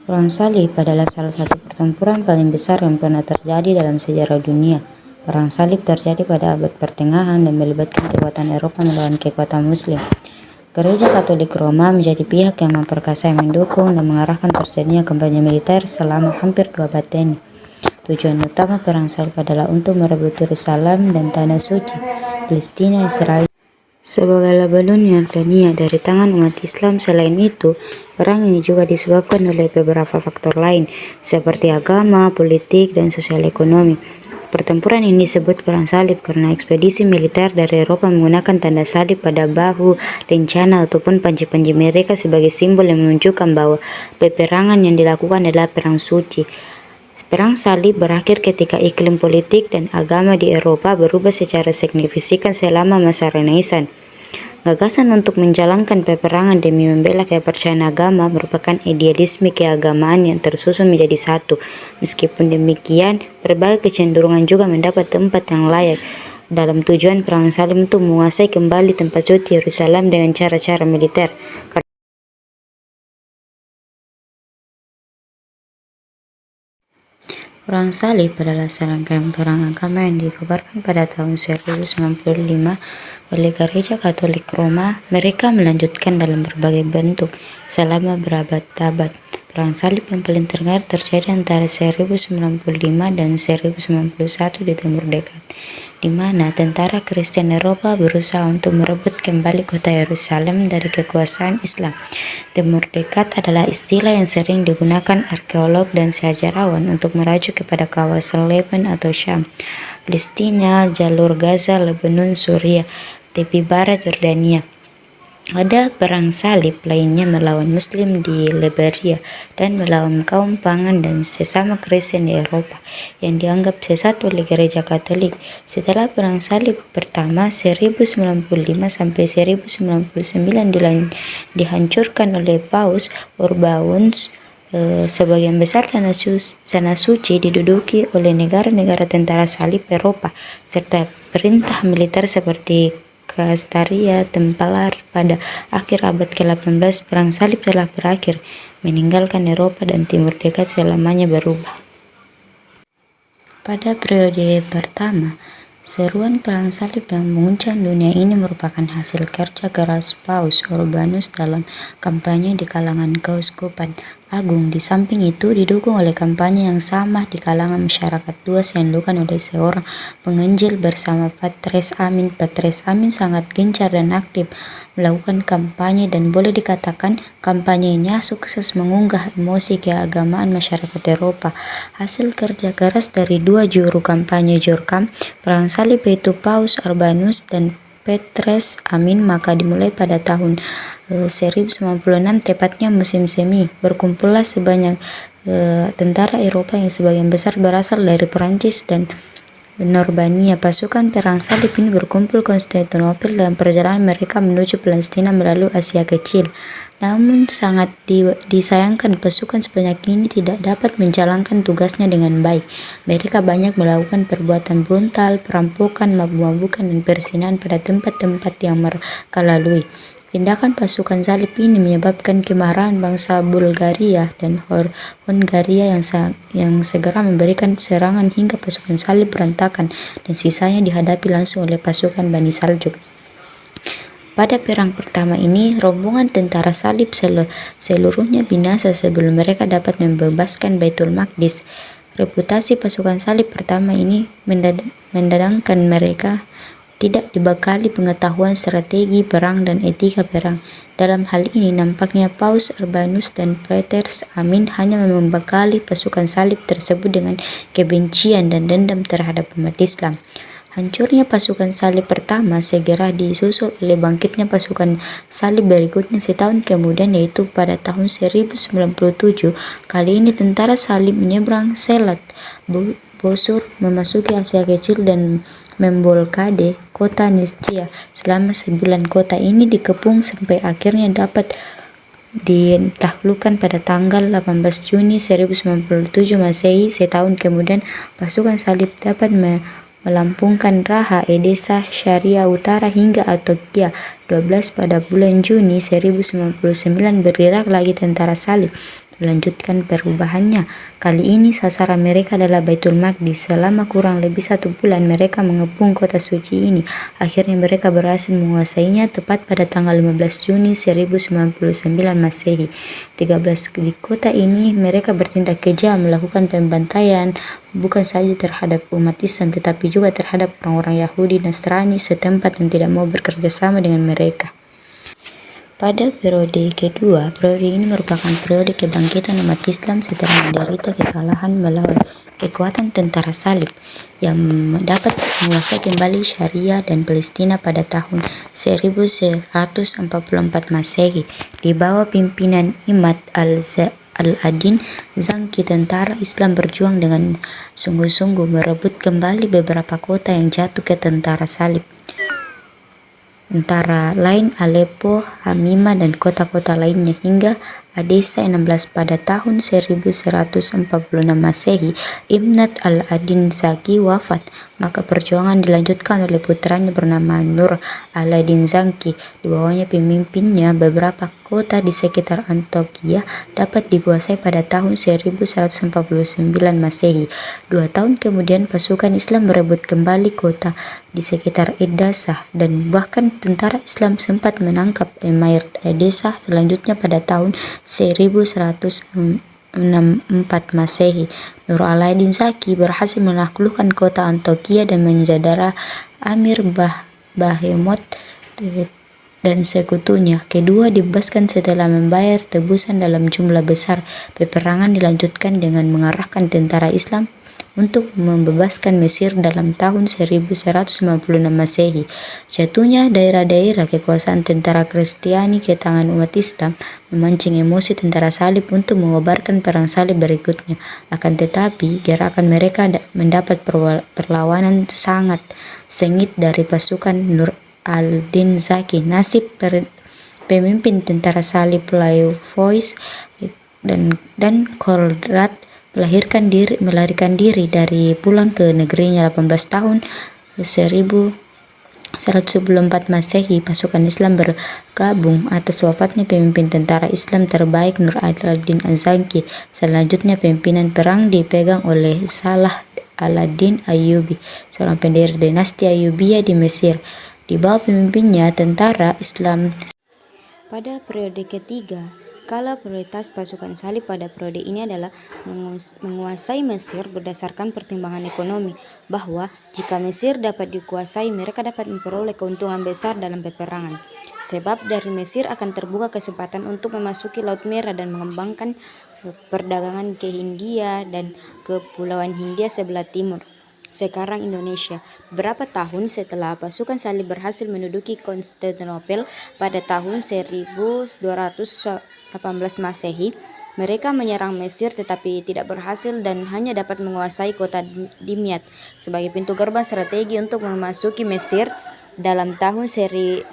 Perang Salib adalah salah satu pertempuran paling besar yang pernah terjadi dalam sejarah dunia. Perang Salib terjadi pada abad pertengahan dan melibatkan kekuatan Eropa melawan kekuatan Muslim. Gereja Katolik Roma menjadi pihak yang memperkasa, mendukung, dan mengarahkan terjadinya kampanye militer selama hampir 2 abad ini. Tujuan utama Perang Salib adalah untuk merebut Yerusalem dan Tanah Suci, Palestina, Israel, sebagai Lebanon Yordania dari tangan umat Islam. Selain itu, perang ini juga disebabkan oleh beberapa faktor lain, seperti agama, politik, dan sosial ekonomi. Pertempuran ini disebut Perang Salib karena ekspedisi militer dari Eropa menggunakan tanda salib pada bahu, lencana, ataupun panji-panji mereka sebagai simbol yang menunjukkan bahwa peperangan yang dilakukan adalah perang suci. Perang Salib berakhir ketika iklim politik dan agama di Eropa berubah secara signifikan selama masa Renaissance. Gagasan untuk menjalankan peperangan demi membela kepercayaan agama merupakan idealisme keagamaan yang tersusun menjadi satu. Meskipun demikian, berbagai kecenderungan juga mendapat tempat yang layak dalam tujuan Perang Salib untuk menguasai kembali tempat suci Yerusalem dengan cara-cara militer. Perang Salib adalah serangkaian perang agama yang dikobarkan pada tahun 1095 oleh Gereja Katolik Roma. Mereka melanjutkan dalam berbagai bentuk selama berabad-abad. Perang Salib yang paling terkenal terjadi antara 1095 dan 1091 di Timur Dekat, di mana tentara Kristen Eropa berusaha untuk merebut kembali kota Yerusalem dari kekuasaan Islam. Timur Dekat adalah istilah yang sering digunakan arkeolog dan sejarawan untuk merujuk kepada kawasan Lebanon atau Syam, Palestina, jalur Gaza, Lebanon, Suriah, tepi barat Yordania. Ada perang salib lainnya melawan Muslim di Liberia dan melawan kaum pagan dan sesama Kristen di Eropa yang dianggap sesat oleh Gereja Katolik. Setelah perang salib pertama 1095 sampai 1099 dihancurkan oleh Paus Urbanus, sebagian besar tanah suci diduduki oleh negara-negara tentara salib Eropa serta perintah militer seperti Kastaria Tempelar. Pada akhir abad ke-18, Perang Salib telah berakhir, meninggalkan Eropa dan Timur Dekat selamanya berubah. Pada periode pertama, seruan Perang Salib yang menguncang dunia ini merupakan hasil kerja keras Paus Urbanus dalam kampanye di kalangan keuskupan agung. Di samping itu, didukung oleh kampanye yang sama di kalangan masyarakat luas yang dilakukan oleh seorang penginjil bersama Patres Amin. Patres Amin sangat gencar dan aktif melakukan kampanye dan boleh dikatakan kampanyenya sukses mengunggah emosi keagamaan masyarakat Eropa. Hasil kerja keras dari dua juru kampanye Jurkam Perang Salib, yaitu Paus Urbanus dan Patres Amin, maka dimulai pada tahun 1096, tepatnya musim semi. Berkumpullah sebanyak tentara Eropa yang sebagian besar berasal dari Perancis dan Normania. Pasukan Perang Salib ini berkumpul di Konstantinopel dalam perjalanan mereka menuju Palestina melalui Asia Kecil. Namun sangat disayangkan pasukan sebanyak ini tidak dapat menjalankan tugasnya dengan baik. Mereka banyak melakukan perbuatan brutal, perampokan, mabuk-mabukan, dan persinahan pada tempat-tempat yang mereka lalui. Tindakan pasukan salib ini menyebabkan kemarahan bangsa Bulgaria dan Hongaria yang segera memberikan serangan hingga pasukan salib berantakan dan sisanya dihadapi langsung oleh pasukan Bani Saljuk. Pada perang pertama ini, rombongan tentara salib seluruhnya binasa sebelum mereka dapat membebaskan Baitul Maqdis. Reputasi pasukan salib pertama ini mendatangkan mereka tidak dibekali pengetahuan strategi perang dan etika perang. Dalam hal ini, nampaknya Paus Urbanus dan Patres Amin hanya membekali pasukan salib tersebut dengan kebencian dan dendam terhadap umat Islam. Hancurnya pasukan salib pertama segera disusul oleh bangkitnya pasukan salib berikutnya setahun kemudian, yaitu pada tahun 1097. Kali ini tentara salib menyeberang Selat Bosur, memasuki Asia Kecil dan memblokade kota Nistia selama sebulan. Kota ini dikepung sampai akhirnya dapat ditaklukkan pada tanggal 18 Juni 1097 Masehi. Setahun kemudian pasukan salib dapat melampungkan Raha, Edessa, Syria Utara hingga Antokia. 12 pada bulan Juni 1099 bergerak lagi tentara salib. melanjutkan perubahannya. Kali ini sasaran mereka adalah Baitul Maqdis. Selama kurang lebih 1 bulan mereka mengepung kota suci ini. Akhirnya mereka berhasil menguasainya tepat pada tanggal 15 Juni 1099 Masehi. 13 di kota ini mereka bertindak kejam, melakukan pembantaian bukan saja terhadap umat Islam tetapi juga terhadap orang-orang Yahudi Nasrani setempat yang tidak mau bekerja sama dengan mereka. Pada periode kedua, periode ini merupakan periode kebangkitan umat Islam setelah menderita kekalahan melawan kekuatan tentara salib yang dapat menguasai kembali Syria dan Palestina pada tahun 1144 Masehi di bawah pimpinan Imad al-Adin Zangki. Tentara Islam berjuang dengan sungguh-sungguh merebut kembali beberapa kota yang jatuh ke tentara salib, antara lain Aleppo, Hamimah, dan kota-kota lainnya hingga Edessa 16 pada tahun 1146 Masehi. Imad al-Adin Zaki wafat, maka perjuangan dilanjutkan oleh putranya bernama Nur al-Adin Zaki. Di bawahnya pemimpinnya beberapa kota di sekitar Antokia dapat dikuasai pada tahun 1149 Masehi. 2 tahun kemudian pasukan Islam merebut kembali kota di sekitar Edessa dan bahkan tentara Islam sempat menangkap Emir Edessa selanjutnya pada tahun 1164 Masehi. Nur al-Adin Zaki berhasil menaklukkan kota Antokia dan menjadara Amir Bahemot dan sekutunya. Kedua dibebaskan setelah membayar tebusan dalam jumlah besar. Peperangan dilanjutkan dengan mengarahkan tentara Islam untuk membebaskan Mesir dalam tahun 1196 Masehi. Jatuhnya daerah-daerah kekuasaan tentara Kristiani ke tangan umat Islam memancing emosi tentara salib untuk mengobarkan perang salib berikutnya. Akan tetapi, gerakan mereka mendapat perlawanan sangat sengit dari pasukan Nur al-Din Zaki. Nasib pemimpin tentara salib Leopold dan Konrad melarikan diri dari pulang ke negerinya 18 tahun 1104 Masehi. Pasukan Islam bergabung atas wafatnya pemimpin tentara Islam terbaik Nur al-Din Zaki. Selanjutnya pimpinan perang dipegang oleh Salah al-Din Ayyubi, seorang pendiri dinasti Ayyubiyah di Mesir. Di bawah pemimpinnya tentara Islam. Pada periode ketiga, skala prioritas pasukan salib pada periode ini adalah menguasai Mesir berdasarkan pertimbangan ekonomi, bahwa jika Mesir dapat dikuasai, mereka dapat memperoleh keuntungan besar dalam peperangan. Sebab dari Mesir akan terbuka kesempatan untuk memasuki Laut Merah dan mengembangkan perdagangan ke Hindia dan Kepulauan Hindia sebelah timur, sekarang Indonesia. Beberapa tahun setelah pasukan salib berhasil menduduki Konstantinopel pada tahun 1218 Masehi, mereka menyerang Mesir tetapi tidak berhasil dan hanya dapat menguasai kota Dimyat sebagai pintu gerbang strategi untuk memasuki Mesir. Dalam tahun 1229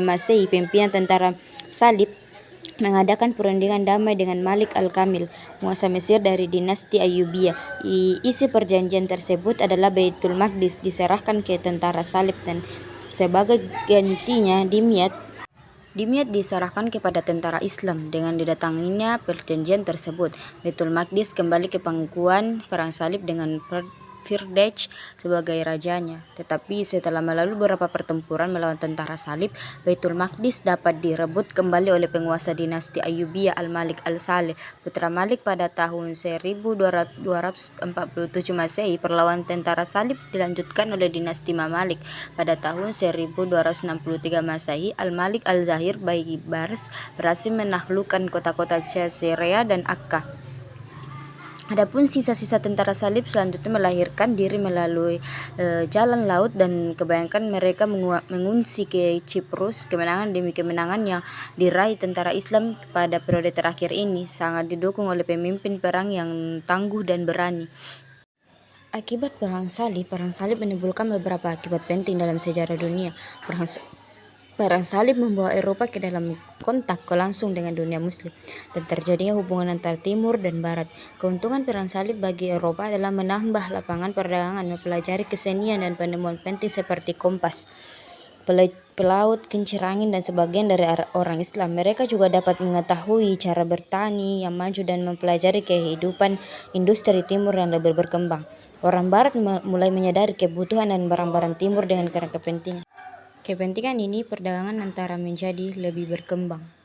Masehi, pimpinan tentara salib mengadakan perundingan damai dengan Malik al-Kamil, penguasa Mesir dari dinasti Ayyubiyah. Isi perjanjian tersebut adalah Baitul Maqdis diserahkan ke tentara salib dan sebagai gantinya Dimyat diserahkan kepada tentara Islam. Dengan didatanginya perjanjian tersebut, Baitul Maqdis kembali ke pangkuan perang salib dengan Firdaus sebagai rajanya. Tetapi setelah melalui beberapa pertempuran melawan tentara salib, Baitul Maqdis dapat direbut kembali oleh penguasa dinasti Ayyubiyah Al-Malik Al-Saleh, putra Malik pada tahun 1247 Masehi. Perlawanan tentara salib dilanjutkan oleh dinasti Mamalik. Pada tahun 1263 Masehi, Al-Malik Al-Zahir Baybars berhasil menaklukkan kota-kota Caesarea dan Akka. Adapun sisa-sisa tentara salib selanjutnya melarikan diri melalui jalan laut dan kebanyakan mereka mengungsi ke Cyprus. Kemenangan demi kemenangan yang diraih tentara Islam pada periode terakhir ini sangat didukung oleh pemimpin perang yang tangguh dan berani. Akibat perang salib menimbulkan beberapa akibat penting dalam sejarah dunia. Perang salib membawa Eropa ke dalam kontak langsung dengan dunia muslim dan terjadinya hubungan antara timur dan barat. Keuntungan perang salib bagi Eropa adalah menambah lapangan perdagangan, mempelajari kesenian dan penemuan penting seperti kompas. pelaut, kincir angin, dan sebagian dari orang Islam. Mereka juga dapat mengetahui cara bertani yang maju dan mempelajari kehidupan industri timur yang lebih berkembang. Orang Barat mulai menyadari kebutuhan dan barang-barang timur dengan karena kepentingan ini perdagangan antara menjadi lebih berkembang.